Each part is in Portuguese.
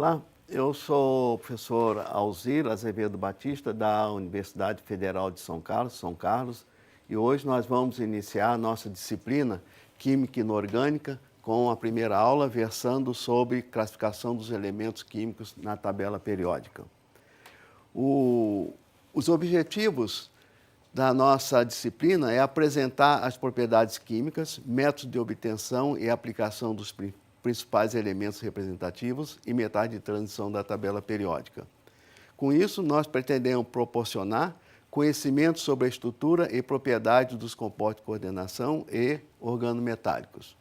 Olá, eu sou o professor Alzir Azevedo Batista, da Universidade Federal de São Carlos, e hoje nós vamos iniciar a nossa disciplina Química Inorgânica com a primeira aula versando sobre classificação dos elementos químicos na tabela periódica. Os objetivos da nossa disciplina é apresentar as propriedades químicas, métodos de obtenção e aplicação dos principais elementos representativos e metais de transição da tabela periódica. Com isso, nós pretendemos proporcionar conhecimento sobre a estrutura e propriedades dos compostos de coordenação e organometálicos.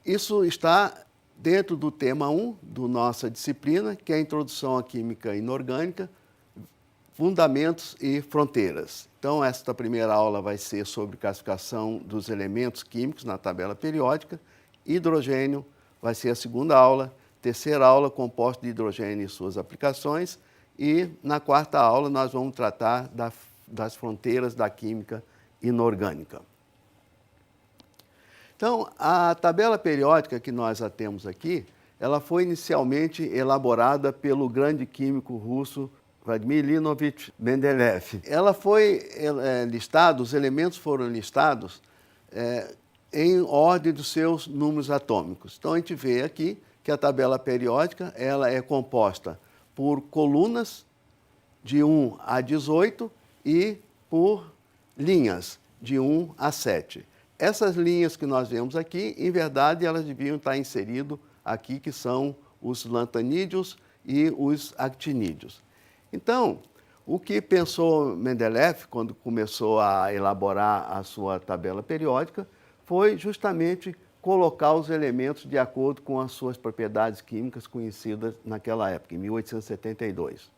Isso está dentro do tema 1 da nossa disciplina, que é a Introdução à Química Inorgânica, Fundamentos e Fronteiras. Então, esta primeira aula vai ser sobre classificação dos elementos químicos na tabela periódica. Hidrogênio vai ser a segunda aula. Terceira aula, compostos de hidrogênio e suas aplicações. E, na quarta aula, nós vamos tratar das fronteiras da química inorgânica. Então, a tabela periódica que nós já temos aqui, ela foi inicialmente elaborada pelo grande químico russo Vladimir Ivanovich Mendeleev. Ela foi listada, os elementos foram listados em ordem dos seus números atômicos. Então, a gente vê aqui que a tabela periódica ela é composta por colunas de 1 a 18 e por linhas de 1 a 7. Essas linhas que nós vemos aqui, em verdade, elas deviam estar inseridas aqui, que são os lantanídeos e os actinídeos. Então, o que pensou Mendeleev, quando começou a elaborar a sua tabela periódica, foi justamente colocar os elementos de acordo com as suas propriedades químicas conhecidas naquela época, em 1872.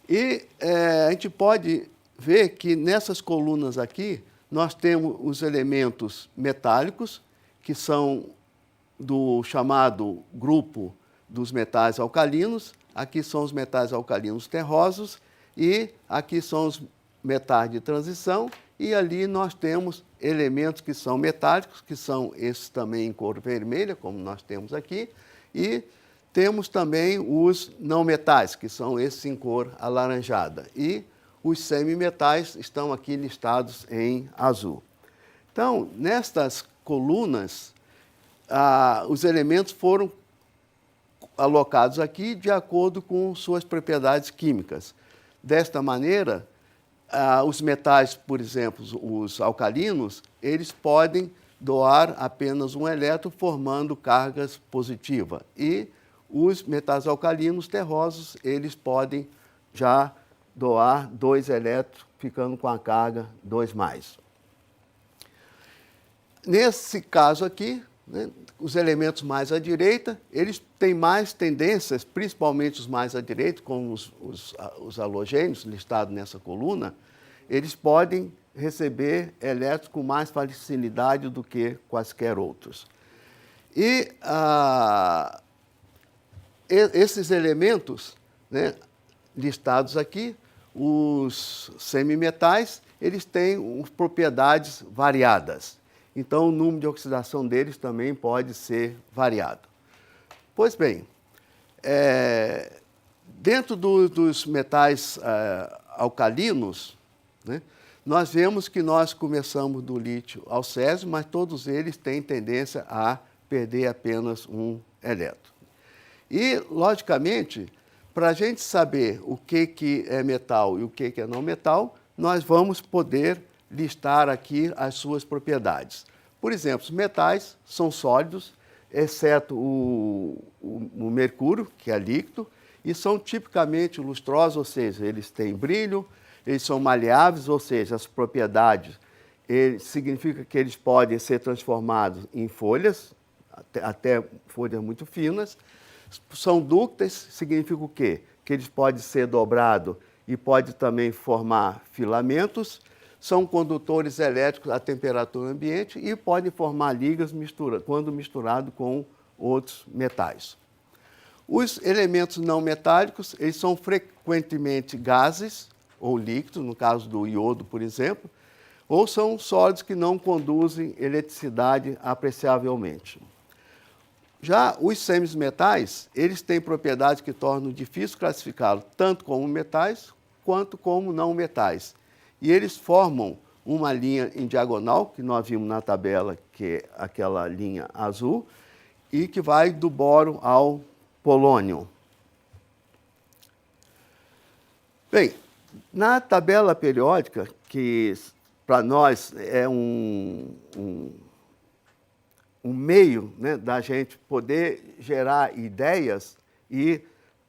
E a gente pode ver que nessas colunas aqui, nós temos os elementos metálicos, que são do chamado grupo dos metais alcalinos. Aqui são os metais alcalinos terrosos e aqui são os metais de transição. E ali nós temos elementos que são metálicos, que são esses também em cor vermelha, como nós temos aqui. E temos também os não metais, que são esses em cor alaranjada. E os semimetais estão aqui listados em azul. Então, nestas colunas, os elementos foram alocados aqui de acordo com suas propriedades químicas. Desta maneira, os metais, por exemplo, os alcalinos, eles podem doar apenas um elétron, formando cargas positivas. E os metais alcalinos terrosos, eles podem já doar 2 elétrons, ficando com a carga 2+. Nesse caso aqui, os elementos mais à direita, eles têm mais tendências, principalmente os mais à direita, como os halogênios listados nessa coluna, eles podem receber elétrons com mais facilidade do que quaisquer outros. E esses elementos, listados aqui, os semimetais, eles têm propriedades variadas. Então, o número de oxidação deles também pode ser variado. Pois bem, dentro dos metais alcalinos, nós vemos que nós começamos do lítio ao césio, mas todos eles têm tendência a perder apenas um elétron. E, logicamente, para a gente saber o que é metal e o que é não metal, nós vamos poder listar aqui as suas propriedades. Por exemplo, os metais são sólidos, exceto o mercúrio, que é líquido, e são tipicamente lustrosos, ou seja, eles têm brilho, eles são maleáveis, ou seja, as propriedades significa que eles podem ser transformados em folhas, até folhas muito finas. São dúcteis, significa o quê? Que eles podem ser dobrados e pode também formar filamentos. São condutores elétricos à temperatura ambiente e podem formar ligas quando misturado com outros metais. Os elementos não metálicos, eles são frequentemente gases ou líquidos, no caso do iodo, por exemplo, ou são sólidos que não conduzem eletricidade apreciavelmente. Já os semimetais, eles têm propriedades que tornam difícil classificá-los tanto como metais quanto como não metais. E eles formam uma linha em diagonal, que nós vimos na tabela, que é aquela linha azul, e que vai do boro ao polônio. Bem, na tabela periódica, que para nós é um meio, né, da gente poder gerar ideias e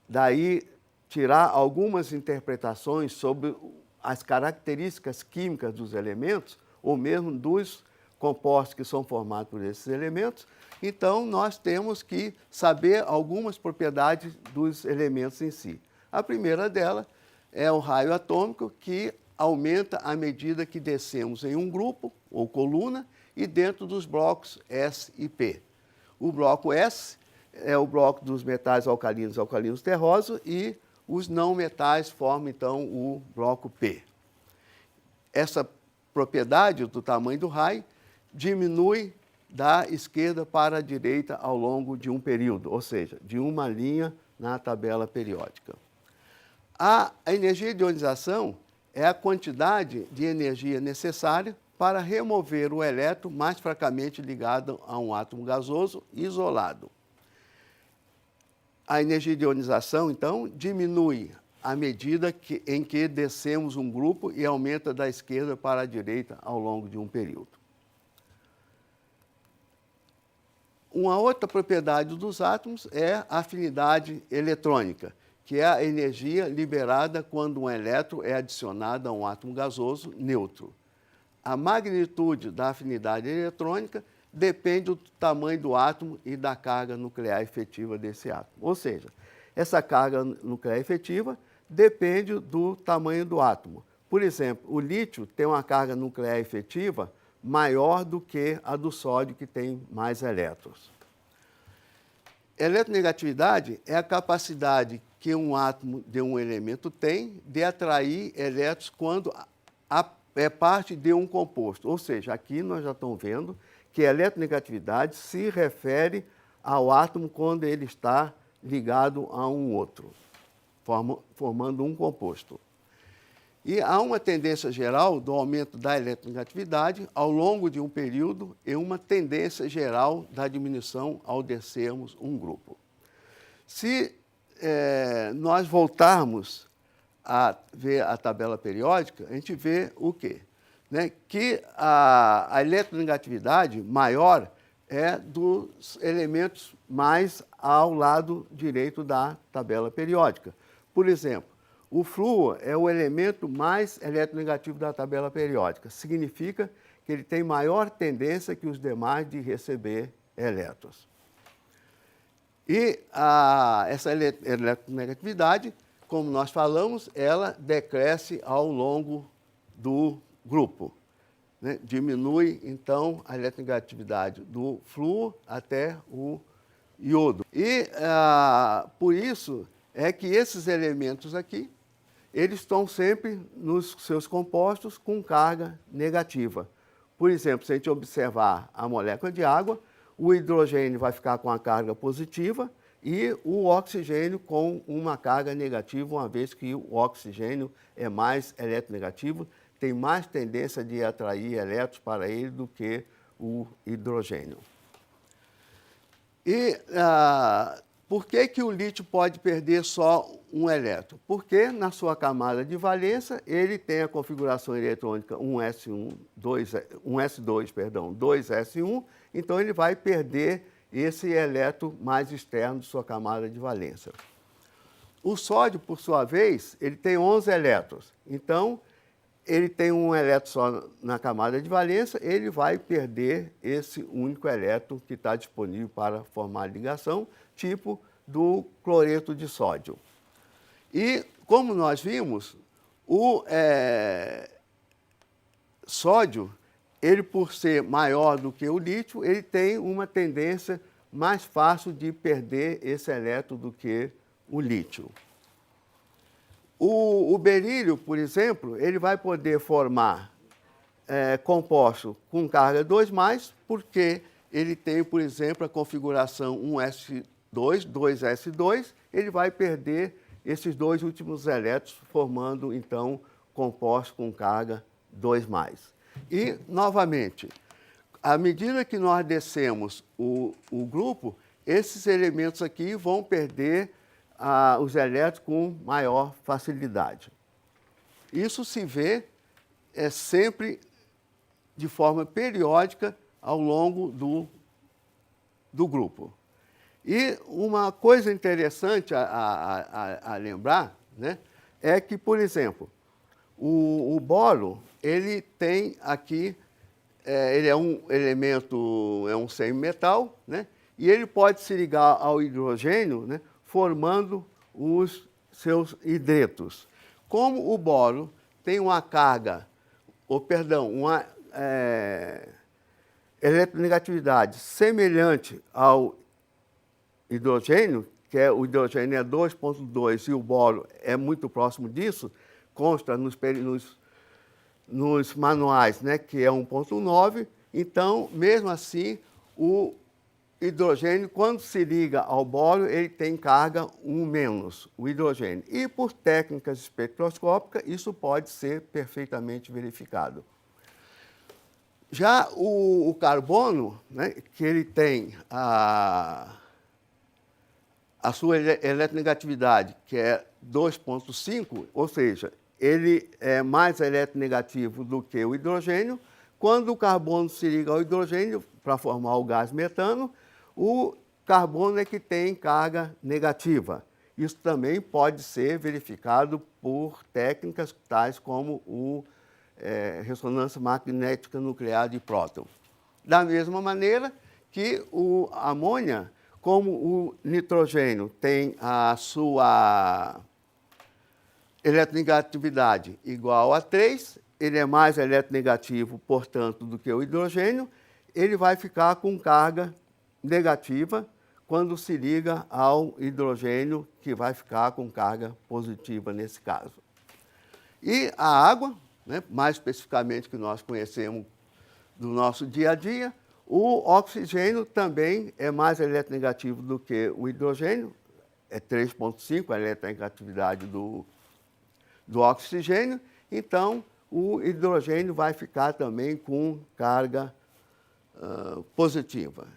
daí tirar algumas interpretações sobre as características químicas dos elementos ou mesmo dos compostos que são formados por esses elementos. Então, nós temos que saber algumas propriedades dos elementos em si. A primeira delas é o raio atômico, que aumenta à medida que descemos em um grupo ou coluna e dentro dos blocos S e P. O bloco S é o bloco dos metais alcalinos terrosos e os não metais formam, então, o bloco P. Essa propriedade do tamanho do raio diminui da esquerda para a direita ao longo de um período, ou seja, de uma linha na tabela periódica. A energia de ionização é a quantidade de energia necessária para remover o elétron mais fracamente ligado a um átomo gasoso isolado. A energia de ionização, então, diminui à medida em que descemos um grupo e aumenta da esquerda para a direita ao longo de um período. Uma outra propriedade dos átomos é a afinidade eletrônica, que é a energia liberada quando um elétron é adicionado a um átomo gasoso neutro. A magnitude da afinidade eletrônica depende do tamanho do átomo e da carga nuclear efetiva desse átomo. Ou seja, essa carga nuclear efetiva depende do tamanho do átomo. Por exemplo, o lítio tem uma carga nuclear efetiva maior do que a do sódio, que tem mais elétrons. Eletronegatividade é a capacidade que um átomo de um elemento tem de atrair elétrons quando é parte de um composto. Ou seja, aqui nós já estamos vendo que a eletronegatividade se refere ao átomo quando ele está ligado a um outro, formando um composto. E há uma tendência geral do aumento da eletronegatividade ao longo de um período e uma tendência geral da diminuição ao descermos um grupo. Se nós voltarmos a ver a tabela periódica, a gente vê o quê? Né? Que a eletronegatividade maior é dos elementos mais ao lado direito da tabela periódica. Por exemplo, o flúor é o elemento mais eletronegativo da tabela periódica. Significa que ele tem maior tendência que os demais de receber elétrons. E essa eletronegatividade, como nós falamos, ela decresce ao longo do grupo. Né? Diminui, então, a eletronegatividade do flúor até o iodo. E, por isso, é que esses elementos aqui, eles estão sempre nos seus compostos com carga negativa. Por exemplo, se a gente observar a molécula de água, o hidrogênio vai ficar com a carga positiva e o oxigênio com uma carga negativa, uma vez que o oxigênio é mais eletronegativo, tem mais tendência de atrair elétrons para ele do que o hidrogênio. E por que o lítio pode perder só um elétron? Porque na sua camada de valência ele tem a configuração eletrônica 1s2, 2s1, então ele vai perder esse elétron mais externo de sua camada de valência. O sódio, por sua vez, ele tem 11 elétrons, então ele tem um elétron só na camada de valência, ele vai perder esse único elétron que está disponível para formar ligação, tipo do cloreto de sódio. E, como nós vimos, o sódio, ele por ser maior do que o lítio, ele tem uma tendência mais fácil de perder esse elétron do que o lítio. O berílio, por exemplo, ele vai poder formar composto com carga 2+, porque ele tem, por exemplo, a configuração 1s2, 2s2, ele vai perder esses dois últimos elétrons, formando, então, compostos com carga 2+. E, novamente, à medida que nós descemos o grupo, esses elementos aqui vão perder os elétrons com maior facilidade. Isso se vê sempre de forma periódica ao longo do grupo. E uma coisa interessante a lembrar, né, é que, por exemplo, o boro, ele tem aqui, ele é um elemento, é um semimetal, né, e ele pode se ligar ao hidrogênio, né, formando os seus hidretos. Como o boro tem uma carga, uma eletronegatividade semelhante ao hidrogênio, que o hidrogênio é 2,2 e o boro é muito próximo disso, consta nos manuais, né, que é 1,9. Então, mesmo assim, o hidrogênio, quando se liga ao boro, ele tem carga 1-, o hidrogênio. E por técnicas espectroscópicas, isso pode ser perfeitamente verificado. Já o carbono, né, que ele tem a sua eletronegatividade, que é 2,5, ou seja, ele é mais eletronegativo do que o hidrogênio. Quando o carbono se liga ao hidrogênio para formar o gás metano, o carbono é que tem carga negativa. Isso também pode ser verificado por técnicas tais como ressonância magnética nuclear de próton. Da mesma maneira que o amônia, como o nitrogênio tem a sua eletronegatividade igual a 3, ele é mais eletronegativo, portanto, do que o hidrogênio, ele vai ficar com carga negativa quando se liga ao hidrogênio, que vai ficar com carga positiva nesse caso. E a água, né, mais especificamente que nós conhecemos do nosso dia a dia, o oxigênio também é mais eletronegativo do que o hidrogênio, é 3,5 a eletronegatividade do oxigênio, então o hidrogênio vai ficar também com carga positiva.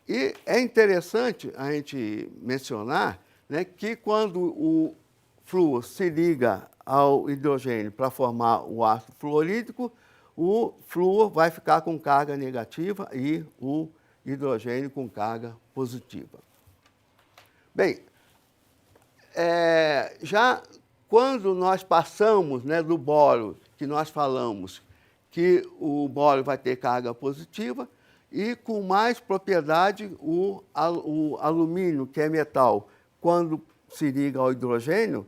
E é interessante a gente mencionar, né, que quando o flúor se liga ao hidrogênio para formar o ácido fluorídrico, o flúor vai ficar com carga negativa e o hidrogênio com carga positiva. Bem, já quando nós passamos, né, do boro, que nós falamos que o boro vai ter carga positiva, e com mais propriedade o alumínio, que é metal, quando se liga ao hidrogênio,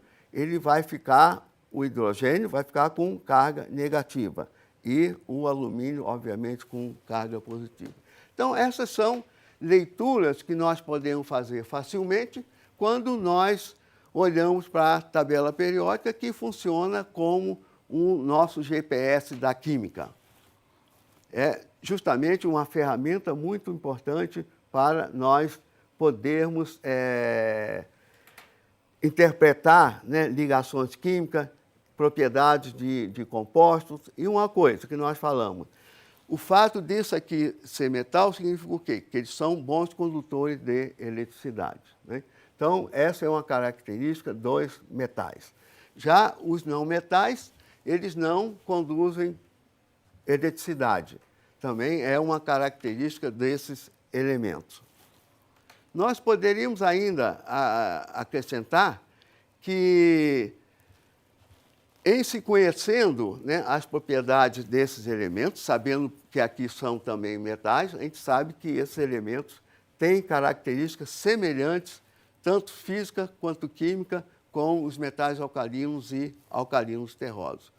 o hidrogênio vai ficar com carga negativa e o alumínio, obviamente, com carga positiva. Então, essas são leituras que nós podemos fazer facilmente quando nós olhamos para a tabela periódica, que funciona como o nosso GPS da química. É justamente uma ferramenta muito importante para nós podermos interpretar, né, ligações químicas, propriedades de compostos. E uma coisa que nós falamos, o fato disso aqui ser metal significa o quê? Que eles são bons condutores de eletricidade, né? Então, essa é uma característica dos metais. Já os não metais, eles não conduzem eletricidade. Também é uma característica desses elementos. Nós poderíamos ainda acrescentar que, em se conhecendo, né, as propriedades desses elementos, sabendo que aqui são também metais, a gente sabe que esses elementos têm características semelhantes, tanto física quanto química, com os metais alcalinos e alcalinos terrosos.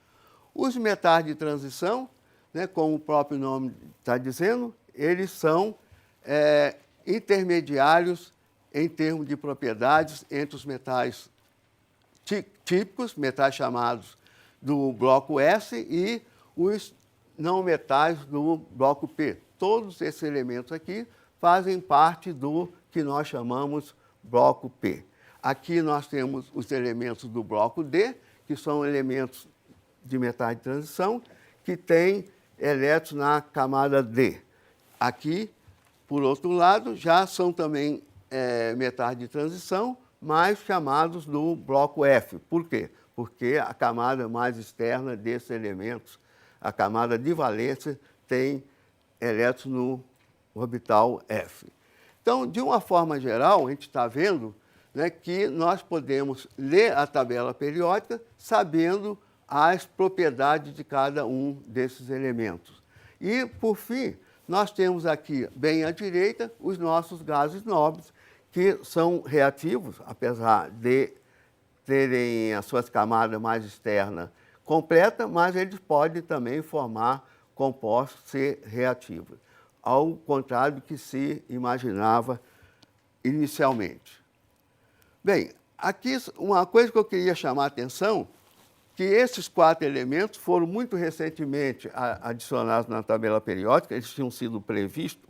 Os metais de transição, né, como o próprio nome está dizendo, eles são intermediários em termos de propriedades entre os metais típicos, metais chamados do bloco S, e os não metais do bloco P. Todos esses elementos aqui fazem parte do que nós chamamos bloco P. Aqui nós temos os elementos do bloco D, que são elementos de metais de transição, que têm elétrons na camada D. Aqui, por outro lado, já são também metais de transição, mas chamados do bloco F. Por quê? Porque a camada mais externa desses elementos, a camada de valência, tem elétrons no orbital F. Então, de uma forma geral, a gente está vendo, né, que nós podemos ler a tabela periódica sabendo as propriedades de cada um desses elementos. E, por fim, nós temos aqui, bem à direita, os nossos gases nobres, que são reativos, apesar de terem as suas camadas mais externas completas, mas eles podem também formar compostos C reativos, ao contrário do que se imaginava inicialmente. Bem, aqui uma coisa que eu queria chamar a atenção, que esses 4 elementos foram muito recentemente adicionados na tabela periódica, eles tinham sido previstos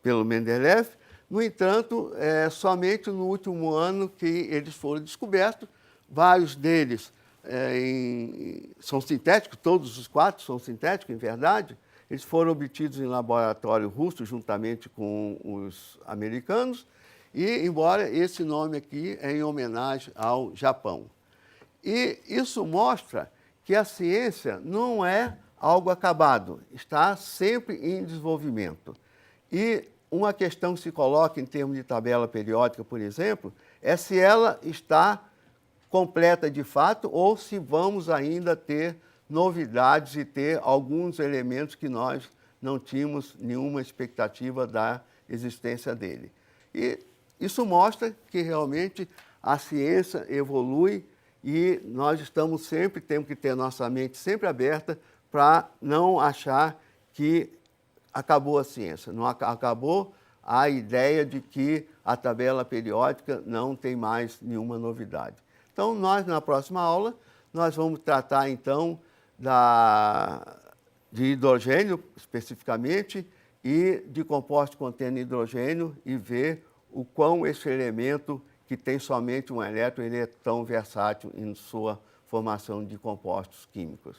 pelo Mendeleev. No entanto, somente no último ano que eles foram descobertos. Vários deles são sintéticos, todos os 4 são sintéticos, em verdade. Eles foram obtidos em laboratório russo, juntamente com os americanos, e embora esse nome aqui é em homenagem ao Japão. E isso mostra que a ciência não é algo acabado, está sempre em desenvolvimento. E uma questão que se coloca em termos de tabela periódica, por exemplo, é se ela está completa de fato ou se vamos ainda ter novidades e ter alguns elementos que nós não tínhamos nenhuma expectativa da existência dele. E isso mostra que realmente a ciência evolui e nós temos que ter nossa mente sempre aberta para não achar que acabou a ciência, não acabou a ideia de que a tabela periódica não tem mais nenhuma novidade. Então, na próxima aula, nós vamos tratar, então, de hidrogênio, especificamente, e de compostos contendo hidrogênio e ver o quão esse elemento, que tem somente um elétron, ele é tão versátil em sua formação de compostos químicos.